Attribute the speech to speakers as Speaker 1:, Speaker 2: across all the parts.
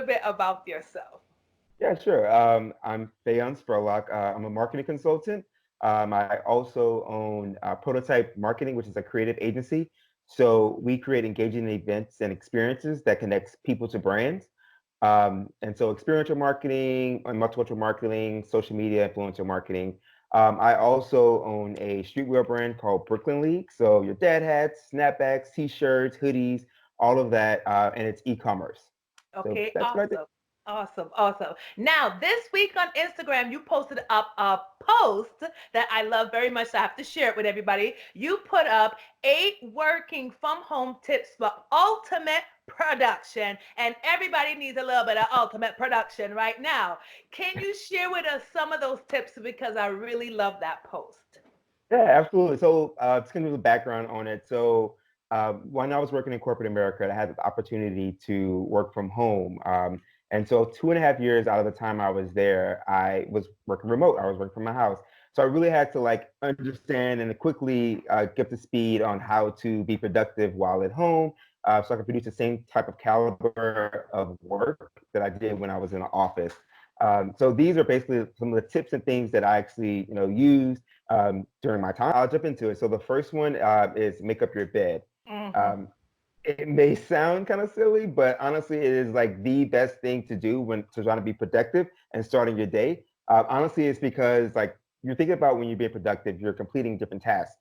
Speaker 1: little bit about yourself.
Speaker 2: Yeah, sure. I'm Phaon Spurlock. I'm a marketing consultant. I also own Prototype Marketing, which is a creative agency. So we create engaging events and experiences that connects people to brands. And so experiential marketing and multicultural marketing, social media influencer marketing. I also own a streetwear brand called Brooklyn League. So your dad hats, snapbacks, t-shirts, hoodies, all of that, and it's e-commerce. So
Speaker 1: Okay,
Speaker 2: that's what I do.
Speaker 1: awesome. Awesome, awesome. Now, this week on Instagram, you posted up a post that I love very much. So I have to share it with everybody. You put up 8 working from home tips for ultimate production. And everybody needs a little bit of ultimate production right now. Can you share with us some of those tips? Because I really love that post.
Speaker 2: Yeah, absolutely. So, just gonna give a background on it. So, when I was working in corporate America, I had the opportunity to work from home. And so, 2.5 years out of the time I was there, I was working remote. I was working from my house. So, I really had to like understand and quickly get to speed on how to be productive while at home, so I could produce the same type of caliber of work that I did when I was in the office. So, these are basically some of the tips and things that I actually, use during my time. I'll jump into it. So the first one is make up your bed.
Speaker 1: Mm-hmm.
Speaker 2: Um, it may sound kind of silly, but honestly, it is like the best thing to do when to trying to be productive and starting your day. Honestly, it's because like you're thinking about when you're being productive, you're completing different tasks.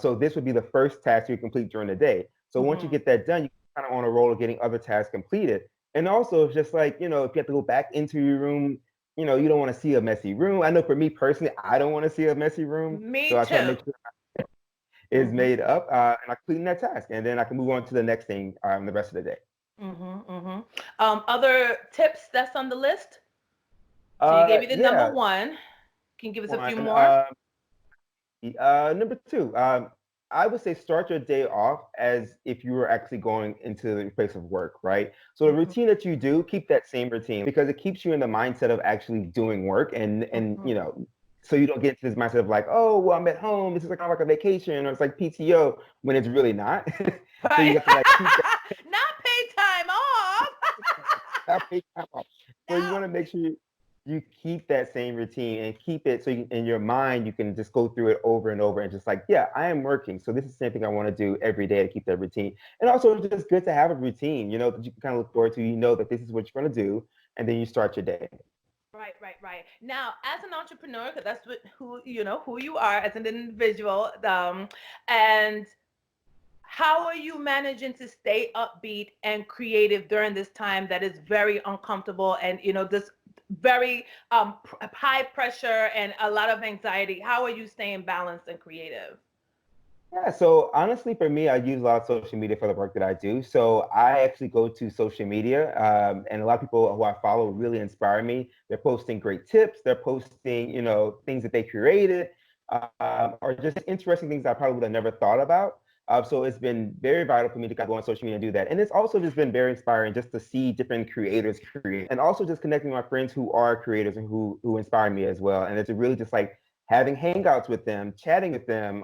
Speaker 2: So this would be the first task you complete during the day. So once you
Speaker 1: Mm-hmm.
Speaker 2: get that done, you kind of on a roll of getting other tasks completed. And also, it's just like if you have to go back into your room, you don't want to see a messy room. I know for me personally, I don't want to see a messy room, so
Speaker 1: Me
Speaker 2: I try to make
Speaker 1: too.
Speaker 2: sure it's
Speaker 1: Mm-hmm.
Speaker 2: made up, and I clean that task, and then I can move on to the next thing the rest of the day.
Speaker 1: Mm-hmm. Mm-hmm. Other tips that's on the list? So you gave me the number
Speaker 2: Yeah,
Speaker 1: one. Can you give us a few
Speaker 2: one.
Speaker 1: more?
Speaker 2: Number two, I would say start your day off as if you were actually going into the place of work, right? So the
Speaker 1: Mm-hmm.
Speaker 2: routine that you do, keep that same routine because it keeps you in the mindset of actually doing work and
Speaker 1: Mm-hmm.
Speaker 2: so you don't get into this mindset of like, oh, well, I'm at home. This is like kind of like a vacation or it's like PTO when it's really not. So you
Speaker 1: Right.
Speaker 2: have to like keep that
Speaker 1: Not pay time off.
Speaker 2: not pay time off. So you want
Speaker 1: No.
Speaker 2: to make sure you keep that same routine and keep it so in your mind you can just go through it over and over and just like, yeah, I am working. So this is the same thing I want to do every day to keep that routine. And also it's just good to have a routine, that you can kind of look forward to. You know that this is what you're going to do, and then you start your day.
Speaker 1: Right, right, right. Now, as an entrepreneur, because that's what who you are as an individual, and how are you managing to stay upbeat and creative during this time that is very uncomfortable and this very high pressure and a lot of anxiety? How are you staying balanced and creative?
Speaker 2: Yeah, so honestly, for me, I use a lot of social media for the work that I do. So I actually go to social media, and a lot of people who I follow really inspire me. They're posting great tips. They're posting, things that they created, or just interesting things I probably would have never thought about. So it's been very vital for me to kind of go on social media and do that. And it's also just been very inspiring just to see different creators create, and also just connecting with my friends who are creators and who inspire me as well. And it's really just like having hangouts with them, chatting with them.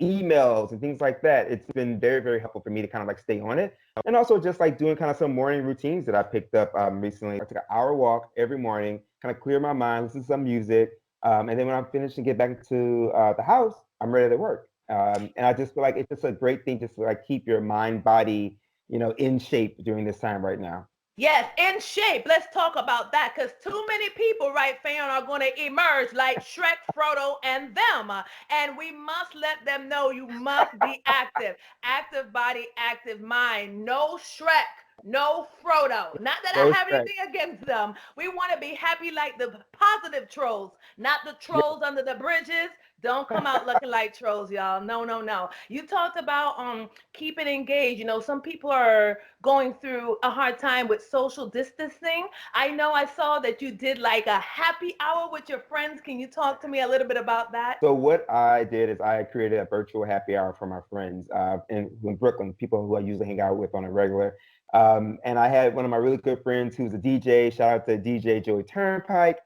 Speaker 2: Emails and things like that. It's been very, very helpful for me to kind of like stay on it. And also just like doing kind of some morning routines that I picked up recently. I take an hour walk every morning, kind of clear my mind, listen to some music. And then when I'm finished and get back into the house, I'm ready to work. And I just feel like it's just a great thing just to like keep your mind, body, in shape during this time right now.
Speaker 1: Yes, in shape. Let's talk about that because too many people, right, fam, are going to emerge like Shrek, Frodo, and them. And we must let them know you must be active. Active body, active mind. No Shrek. No Frodo. Not that
Speaker 2: No
Speaker 1: I have
Speaker 2: stress.
Speaker 1: anything against them. We want to be happy like the positive trolls, not the
Speaker 2: Yes.
Speaker 1: trolls under the bridges. Don't come out looking like trolls, y'all. No, no, no. You talked about keeping engaged. Some people are going through a hard time with social distancing. I know I saw that you did like a happy hour with your friends. Can you talk to me a little bit about that?
Speaker 2: So what I did is I created a virtual happy hour for my friends in Brooklyn, people who I usually hang out with on a regular. And I had one of my really good friends who's a DJ. Shout out to DJ Joey Turnpike.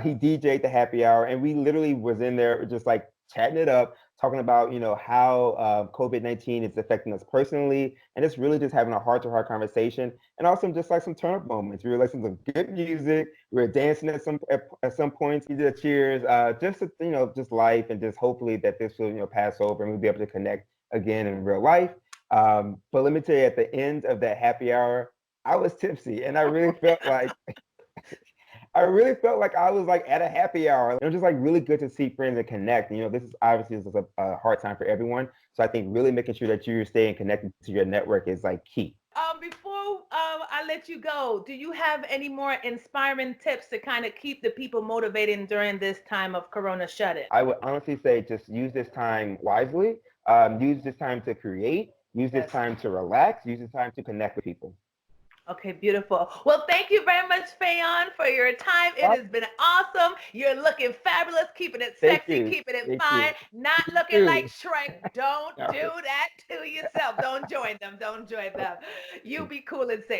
Speaker 2: He DJ'd the happy hour, and we literally was in there just like chatting it up, talking about how COVID-19 is affecting us personally, and it's really just having a heart-to-heart conversation, and also just like some turn-up moments. We were listening to good music, we were dancing at some points, we did cheers, just just life, and just hopefully that this will pass over and we'll be able to connect again in real life. But let me tell you, at the end of that happy hour, I was tipsy, and I really felt like I was like at a happy hour. It was just like really good to see friends and connect. This is a hard time for everyone. So I think really making sure that you're staying connected to your network is like key.
Speaker 1: Before I let you go, do you have any more inspiring tips to kind of keep the people motivated during this time of Corona shut-in?
Speaker 2: I would honestly say just use this time wisely. Use this time to create. Use this
Speaker 1: Yes.
Speaker 2: time to relax. Use this time to connect with people.
Speaker 1: Okay, beautiful. Well, thank you very much, Phaon, for your time. It has been awesome. You're looking fabulous, keeping it
Speaker 2: Thank
Speaker 1: sexy,
Speaker 2: you.
Speaker 1: keeping it
Speaker 2: Thank
Speaker 1: fine,
Speaker 2: you.
Speaker 1: not
Speaker 2: You
Speaker 1: looking like
Speaker 2: too.
Speaker 1: Shrek. Don't
Speaker 2: All
Speaker 1: do
Speaker 2: right.
Speaker 1: that to yourself. Don't join them. Don't join them. You be cool and safe.